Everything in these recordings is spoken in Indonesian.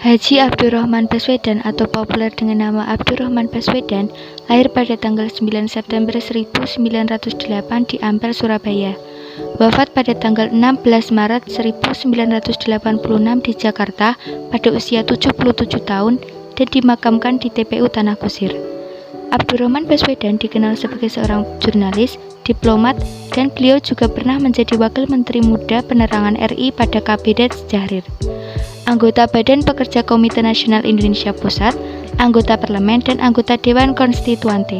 Haji Abdurrahman Baswedan atau populer dengan nama Abdurrahman Baswedan lahir pada tanggal 9 September 1908 di Ampel, Surabaya. Wafat pada tanggal 16 Maret 1986 di Jakarta pada usia 77 tahun dan dimakamkan di TPU Tanah Kusir. Abdurrahman Baswedan dikenal sebagai seorang jurnalis, diplomat, dan beliau juga pernah menjadi Wakil Menteri Muda Penerangan RI pada Kabinet Syahrir. Anggota Badan Pekerja Komite Nasional Indonesia Pusat, anggota parlemen, dan anggota Dewan Konstituante.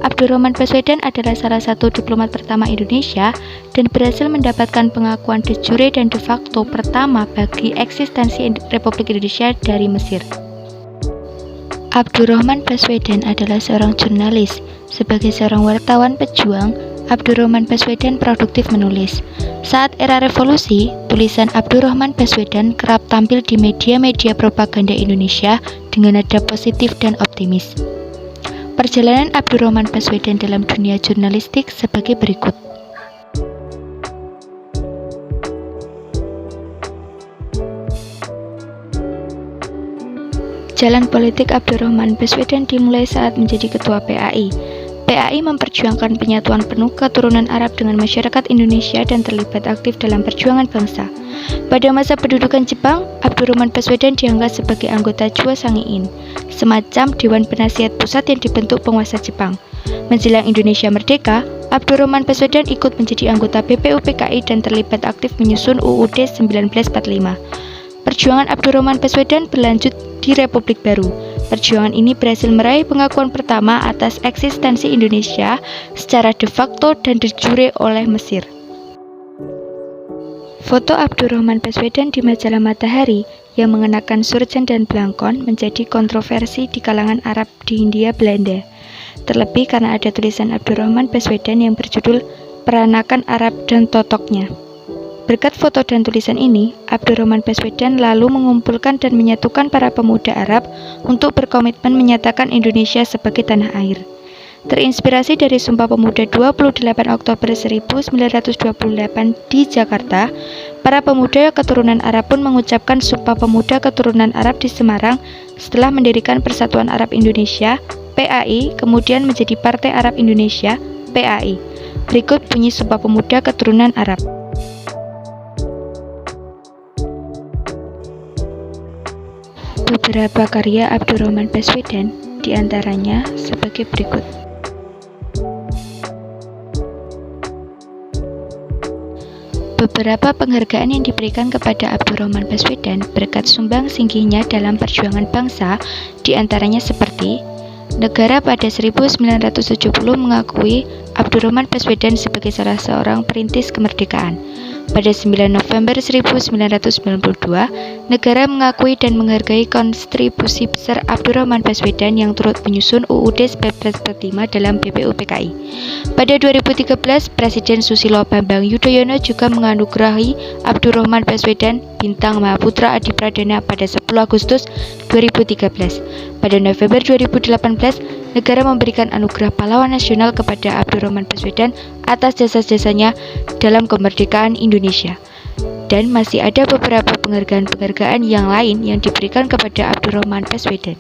Abdurrahman Baswedan adalah salah satu diplomat pertama Indonesia dan berhasil mendapatkan pengakuan de jure dan de facto pertama bagi eksistensi Republik Indonesia dari Mesir. Abdurrahman Baswedan adalah seorang jurnalis. Sebagai seorang wartawan pejuang, Abdurrahman Baswedan produktif menulis. Saat era revolusi, tulisan Abdurrahman Baswedan kerap tampil di media-media propaganda Indonesia dengan nada positif dan optimis. Perjalanan Abdurrahman Baswedan dalam dunia jurnalistik sebagai berikut. Jalan politik Abdurrahman Baswedan dimulai saat menjadi ketua PAI. PAI memperjuangkan penyatuan penuh keturunan Arab dengan masyarakat Indonesia dan terlibat aktif dalam perjuangan bangsa. Pada masa pendudukan Jepang, Abdurrahman Baswedan dianggap sebagai anggota Chua Sangiin, semacam Dewan Penasihat Pusat yang dibentuk penguasa Jepang. Menjelang Indonesia merdeka, Abdurrahman Baswedan ikut menjadi anggota BPUPKI dan terlibat aktif menyusun UUD 1945. Perjuangan Abdurrahman Baswedan berlanjut di Republik Baru. Perjuangan ini berhasil meraih pengakuan pertama atas eksistensi Indonesia secara de facto dan de jure oleh Mesir. Foto Abdurrahman Baswedan di majalah Matahari yang mengenakan surjan dan belangkon menjadi kontroversi di kalangan Arab di Hindia Belanda. Terlebih karena ada tulisan Abdurrahman Baswedan yang berjudul Peranakan Arab dan Totoknya. Berkat foto dan tulisan ini, Abdurrahman Baswedan lalu mengumpulkan dan menyatukan para pemuda Arab untuk berkomitmen menyatakan Indonesia sebagai tanah air. Terinspirasi dari Sumpah Pemuda 28 Oktober 1928 di Jakarta, para pemuda keturunan Arab pun mengucapkan Sumpah Pemuda keturunan Arab di Semarang setelah mendirikan Persatuan Arab Indonesia, PAI, kemudian menjadi Partai Arab Indonesia, PAI. Berikut bunyi Sumpah Pemuda keturunan Arab. Beberapa karya Abdurrahman Baswedan diantaranya sebagai berikut. Beberapa penghargaan yang diberikan kepada Abdurrahman Baswedan berkat sumbang singgihnya dalam perjuangan bangsa diantaranya seperti negara pada 1970 mengakui Abdurrahman Baswedan sebagai salah seorang perintis kemerdekaan. Pada 9 November 1992, negara mengakui dan menghargai kontribusi besar Abdurrahman Baswedan yang turut menyusun UUD 1945 dalam BPUPKI. Pada 2013, Presiden Susilo Bambang Yudhoyono juga menganugerahi Abdurrahman Baswedan Bintang Mahaputra Adi Pradana pada 10 Agustus 2013. Pada November 2018, negara memberikan anugerah pahlawan nasional kepada Abdurrahman Baswedan atas jasa-jasanya dalam kemerdekaan Indonesia. Dan masih ada beberapa penghargaan-penghargaan yang lain yang diberikan kepada Abdurrahman Baswedan.